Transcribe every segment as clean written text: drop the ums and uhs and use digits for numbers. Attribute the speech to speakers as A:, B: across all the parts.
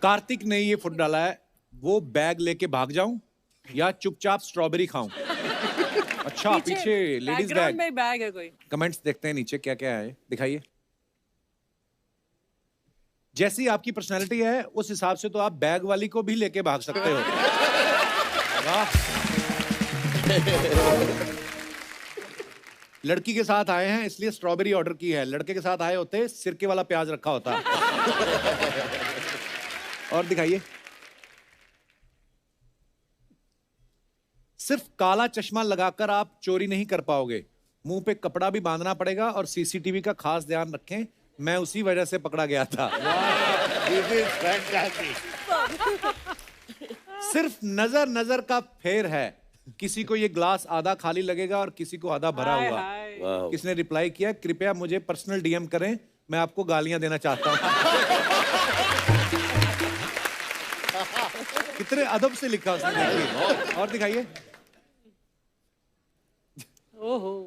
A: कार्तिक ने ये फुट डाला है, वो बैग लेके भाग जाऊं या चुपचाप स्ट्रॉबेरी खाऊं? अच्छा, पीछे लेडीज बैग
B: में बैग है कोई।
A: कमेंट्स देखते हैं नीचे क्या क्या है, दिखाइए। जैसी आपकी पर्सनालिटी है उस हिसाब से तो आप बैग वाली को भी लेके भाग सकते हो। वाह। लड़की के साथ आए हैं इसलिए स्ट्रॉबेरी ऑर्डर की है, लड़के के साथ आए होते सिरके वाला प्याज रखा होता। और दिखाइए। सिर्फ काला चश्मा लगाकर आप चोरी नहीं कर पाओगे, मुंह पे कपड़ा भी बांधना पड़ेगा और सीसीटीवी का खास ध्यान रखें, मैं उसी वजह से पकड़ा गया था। सिर्फ नजर नजर का फेर है, किसी को ये ग्लास आधा खाली लगेगा और किसी को आधा भरा हुआ। किसने रिप्लाई किया, कृपया मुझे पर्सनल डीएम करें, मैं आपको गालियां देना चाहता हूं। कितने अदब से लिखा उसने, देखिए। और दिखाइए।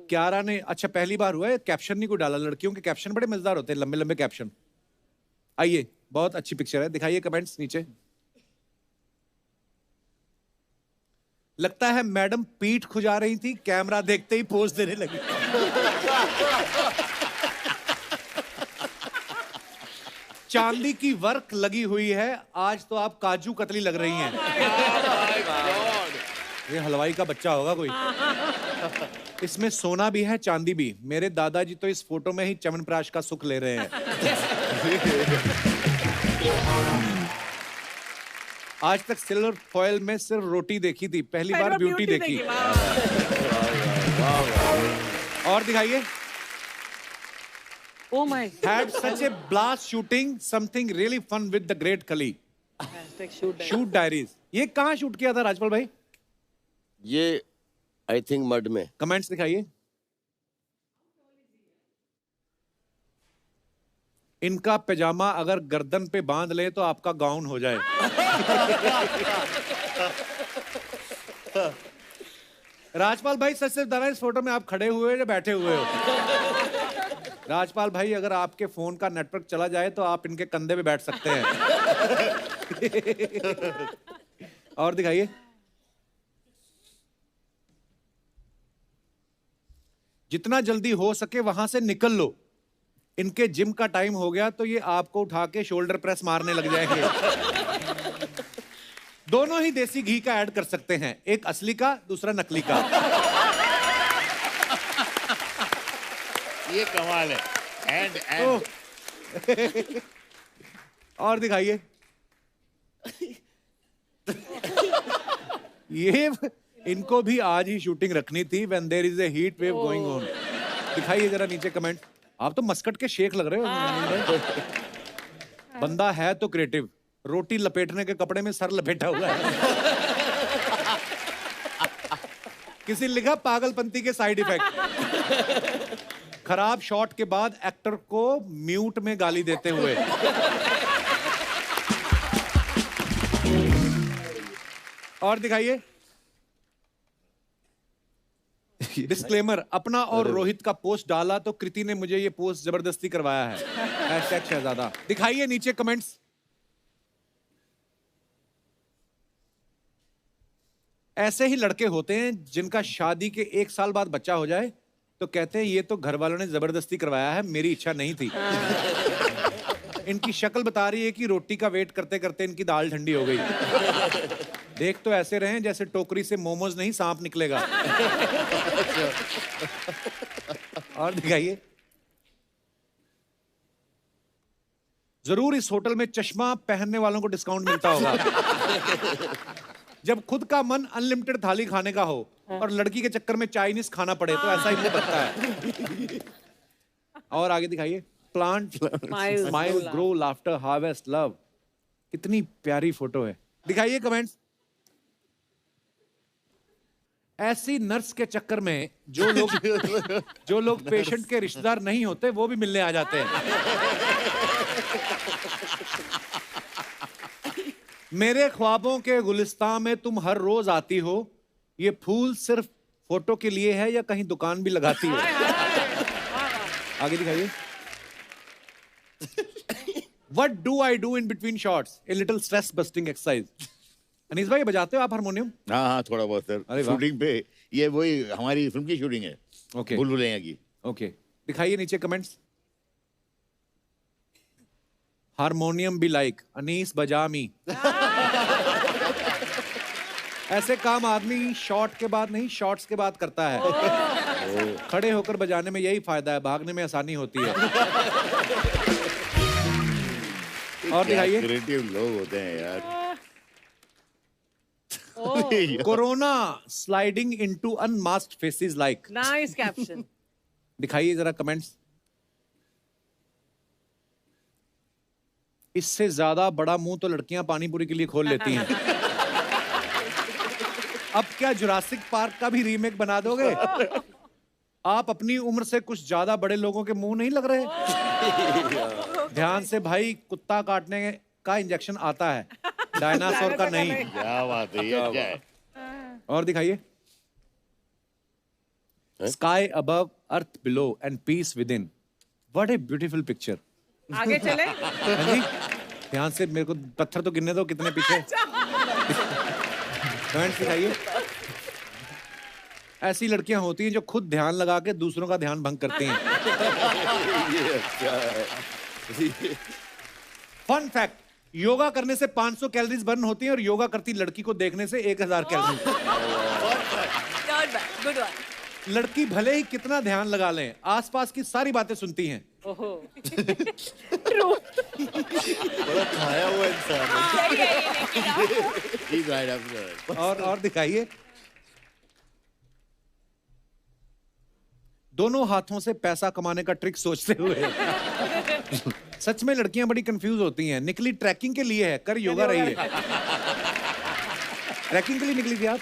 A: क्यारा ने, अच्छा पहली बार हुआ है, कैप्शन नहीं को डाला। लड़कियों के कैप्शन बड़े मजेदार होते हैं, लंबे लंबे कैप्शन। आइए, बहुत अच्छी पिक्चर है, दिखाइए कमेंट्स नीचे। लगता है मैडम पीठ खुजा रही थी, कैमरा देखते ही पोज देने लगी। चांदी की वर्क लगी हुई है, आज तो आप काजू कतली लग रही हैं। ये हलवाई का बच्चा होगा कोई। इसमें सोना भी है, चांदी भी। मेरे दादाजी तो इस फोटो में ही च्यवनप्राश का सुख ले रहे हैं। आज तक सिल्वर फॉयल में सिर्फ रोटी देखी थी, पहली बार ब्यूटी देखी। और दिखाइए।
B: Oh my.
A: Had such a blast shooting something really fun with the great Kali. Shoot diaries. ये कहाँ शूट किया था राजपाल भाई?
C: ये आई थिंक मड में।
A: कमेंट्स दिखाइए। इनका पैजामा अगर गर्दन पे बांध ले तो आपका गाउन हो जाए। राजपाल भाई सच से बताना, इस फोटो में आप खड़े हुए हो या बैठे हुए हो? राजपाल भाई, अगर आपके फोन का नेटवर्क चला जाए तो आप इनके कंधे पे बैठ सकते हैं। और दिखाइए। जितना जल्दी हो सके वहां से निकल लो, इनके जिम का टाइम हो गया तो ये आपको उठा के शोल्डर प्रेस मारने लग जाएंगे। दोनों ही देसी घी का ऐड कर सकते हैं, एक असली का, दूसरा नकली का।
D: ये कमाल है। एंड
A: और दिखाइए। ये इनको भी आज ही शूटिंग रखनी थी, when there is a heat wave going on। दिखाइए जरा नीचे कमेंट। आप तो मस्कट के शेख लग रहे हो। बंदा है तो क्रिएटिव, रोटी लपेटने के कपड़े में सर लपेटा हुआ है। किसी ने लिखा पागलपंती के साइड इफेक्ट। खराब शॉट के बाद एक्टर को म्यूट में गाली देते हुए। और दिखाइए। डिस्क्लेमर, अपना और रोहित का पोस्ट डाला तो कृति ने मुझे ये पोस्ट जबरदस्ती करवाया है। हैशटैग शहजादा। दिखाइए नीचे कमेंट्स। ऐसे ही लड़के होते हैं जिनका शादी के 1 साल बाद बच्चा हो जाए तो कहते हैं ये तो घर वालों ने जबरदस्ती करवाया है, मेरी इच्छा नहीं थी। इनकी शक्ल बता रही है कि रोटी का वेट करते करते इनकी दाल ठंडी हो गई। देख तो ऐसे रहे जैसे टोकरी से मोमोज नहीं सांप निकलेगा। और दिखाइए। जरूर इस होटल में चश्मा पहनने वालों को डिस्काउंट मिलता होगा। जब खुद का मन अनलिमिटेड थाली खाने का हो और लड़की के चक्कर में चाइनीज खाना पड़े तो ऐसा ही लगता है। और आगे दिखाइए। Plant smile grow laughter harvest love. कितनी प्यारी फोटो है। दिखाइए कमेंट्स। ऐसी नर्स के चक्कर में जो लोग पेशेंट के रिश्तेदार नहीं होते वो भी मिलने आ जाते हैं। मेरे ख्वाबों के गुलिस्तान में तुम हर रोज आती हो, ये फूल सिर्फ फोटो के लिए है या कहीं दुकान भी लगाती हो? आगे दिखाइए। What do I do in between shots? A little stress busting exercise. Anees भाई बजाते हो आप हारमोनियम?
D: हाँ हाँ थोड़ा बहुत सर
A: अरे वाह।
D: शूटिंग पे ये वही हमारी फिल्म की शूटिंग है
A: Okay.
D: भूल-भुलैया की
A: ओके दिखाइए नीचे कमेंट्स। हारमोनियम भी लाइक अनीस बजा मी। ऐसे काम आदमी शॉट के बाद नहीं शॉट्स के बाद करता है। खड़े होकर बजाने में यही फायदा है, भागने में आसानी होती है। और दिखाइए।
D: क्रिएटिव लोग होते हैं यार।
A: Corona sliding into unmasked faces like.
B: Nice caption.
A: दिखाइए जरा कमेंट्स। इससे ज्यादा बड़ा मुंह तो लड़कियां पानी पूरी के लिए खोल लेती हैं। अब क्या जुरासिक पार्क का भी रीमेक बना दोगे? आप अपनी उम्र से कुछ ज्यादा बड़े लोगों के मुंह नहीं लग रहे? ध्यान से भाई, कुत्ता काटने का इंजेक्शन आता है, डायनासोर का नहीं।
D: क्या बात है, ये अच्छा है।
A: और दिखाइए। Sky above earth below and peace with in. What a beautiful picture.
B: आगे चले।
A: हाँ जी, ध्यान से, मेरे को पत्थर तो गिनने दो कितने पीछे। कमेंट्स दिखाइए। ऐसी लड़कियां होती हैं जो खुद ध्यान लगा के दूसरों का ध्यान भंग करती हैं।
C: ये अच्छा है।
A: फन फैक्ट, योगा करने से 500 कैलोरीज बर्न होती हैं और योगा करती लड़की को देखने से 1000 कैलोरी।
B: Good one.
A: लड़की भले ही कितना ध्यान लगा लें, आसपास की सारी बातें सुनती हैं।
B: ओहो।
C: बड़ा खाया हुआ इंसान है।
D: He's right after that.
A: और दिखाइए। दोनों हाथों से पैसा कमाने का ट्रिक सोचते हुए। सच में लड़कियां बड़ी कंफ्यूज होती हैं। निकली ट्रैकिंग के लिए है, कर योगा रही है। ट्रैकिंग के लिए निकली थी आप?